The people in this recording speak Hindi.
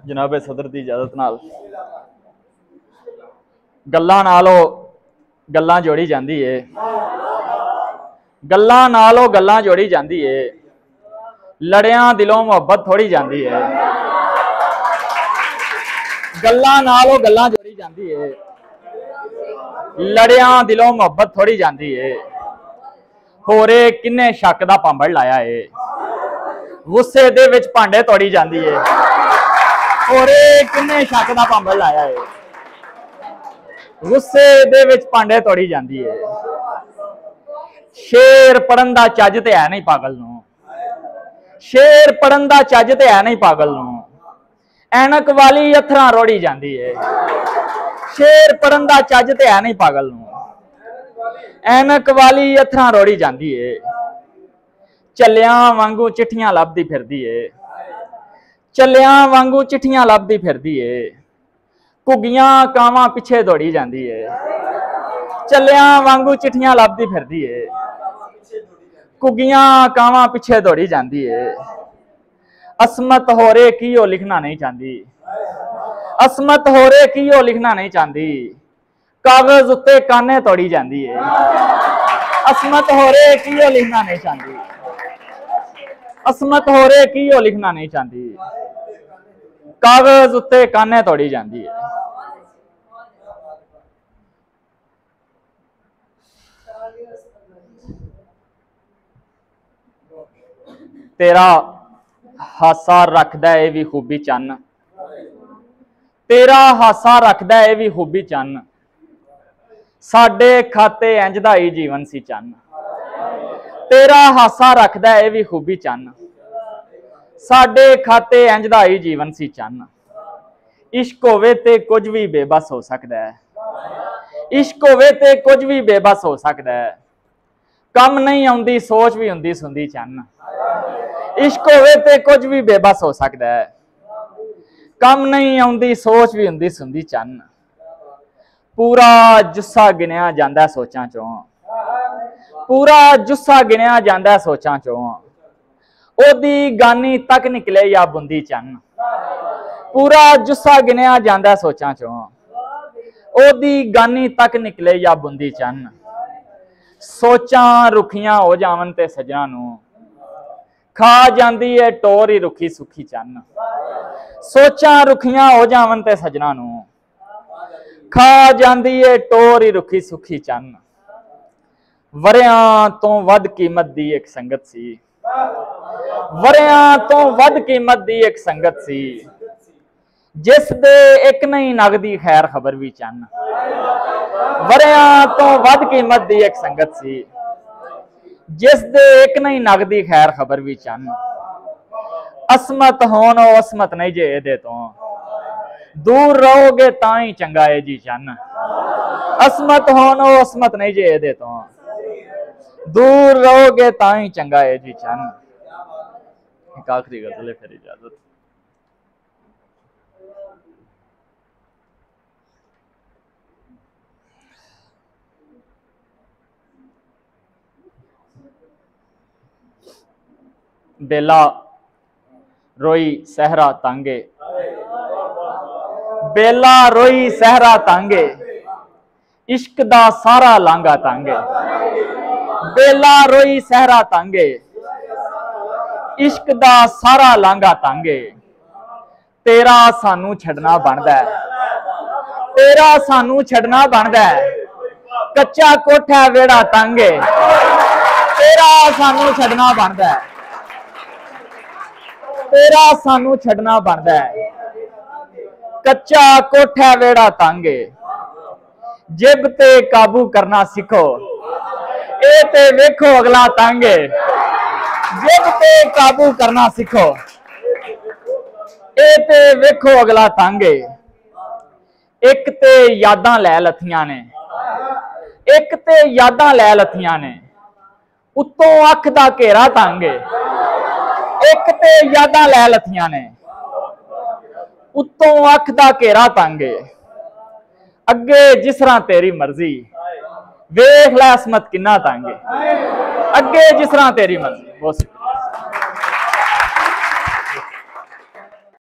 जनाबे सदर की इजाजत नाल गल्लां नालों गल्लां जोड़ी जाती है, गल्लां नालों गल्लां जोड़ी जाती है, लड़ियां दिलों मुहब्बत थोड़ी जाती है। गल्लां नालों गल्लां जोड़ी जाती है, लड़ियां दिलों मुहब्बत थोड़ी जाती है। होरे किन्ने शक दा पांबड़ लाया है, गुस्से दे विच भांडे तोड़ी जाती है। होरे किन्ने शक दा पांबड़ लाया है, गुस्से दे विच भांडे तोड़ी जाती है। शेर पढ़न दा चज ते है नहीं पागल नूं, शेर पढ़न दा चज ते है नहीं पागल नूं, ऐनक वाली अथरां रोड़ी जाती है। शेर पढ़न दा चज ते है नहीं पागल नूं, ऐनक वाली अथरां रोड़ी जाती है। चलियां वांगू चिट्ठियां लभदी फिरदी है, चलियां वांगू चिट्ठियां लभदी फिरदी है। घुग्गियां कावां पिछे दौड़ी जाती है, चलियां वांगू चिट्ठियां लभदी फिरदी है। घुग्गियां कावां पिछे दौड़ी जाती है। असमत होरे की ओ लिखना नहीं चाहती, असमत होरे की ओ लिखना नहीं चाहती, कागज उत्ते काने तोड़ी जाती है। असमत होरे की ओ लिखना नहीं चाहती, असमत होरे की ओ लिखना नहीं चाहती, कागज उत्ते काने तोड़ी जाती है। तेरा हासा रखदा है भी खूबी चन्न, तेरा हासा रखदा है भी खूबी चन्न, साडे खाते इंज दा ही जीवन सी चन्न। तेरा हासा रखदा है भी खूबी चन्न, साडे खाते इंज दा ही जीवन सी चन्न। इश्क होवे ते कुछ भी बेबस हो सकता है, इश्क होवे ते कुछ भी बेबस हो सकता है, कम नहीं आउंदी सोच भी हुंदी सुंदी चन्न। इश्क होवे ते कुछ भी बेबस हो सकता है, कम नहीं आउंदी सोच भी हुंदी सुंदी चन्न। पूरा जुस्सा गिनिया जांदा सोचां चों, पूरा जुस्सा गिनिया जांदा सोचां चों, ओदी गानी तक निकले या बुंदी चन्न। पूरा जुस्सा गिनिया जांदा सोचां चों, ओदी गानी तक निकले या बुंदी चन्न। सोचां रुखियां हो जावन ते सजना नूं, खा जांदी है टोर ही रुखी सुखी चन्न। सोचां रुखियां हो जावन ते सजना नूं, खा जांदी है टोर ही रुखी सुखी चन्न। वरियां तो वध कीमत दी एक संगत सी, वरियां तो वध कीमत दी एक संगत सी, जिस दे एक नहीं नगदी खैर खबर भी चन्न। वरियां तो वध कीमत दी एक संगत सी, जिस दे एक नहीं नगदी खैर खबर भी चन्न। असमत होन ओ असमत नहीं जे एदे तो, दूर रहोगे तां ही चंगा है जी चन्न। असमत होन ओ असमत नहीं जे एदे तो, दूर रहोगे तां ही चंगा है जी चन्न। एक आखिरी गजल है, फिर इजाजत। बेला रोई सहरा तांगे, बेला रोई सहरा तांगे, इश्क दा सारा लांगा तांगे। बेला रोई सहरा तांगे, इश्क दा सारा लांगा तांगे। तेरा सानू छड़ना बनदा है, तेरा सानू छड़ना बनदा है, कच्चा कोठा वेड़ा तांगे। तेरा सानू छड़ना बनदा है, तेरा सानू छड़ना बनदा है, कच्चा कोठा वेड़ा तांगे। जिब ते काबू करना सीखो, ए ते वेखो अगला तांगे। जिब ते काबू करना सीखो, ए ते वेखो अगला तांगे। एक ते यादां लै लथियां ने, एक ते यादां लै लथियां ने, उत्तों अख दा घेरा तांगे। एक ते यादां लै लथियां ने, उत्तों अख दा घेरा तांगे। अगे जिस तरह तेरी मर्जी, वेख लै असमत किन्ना तांगे। अगे जिस तरह तेरी मर्जी। बहुत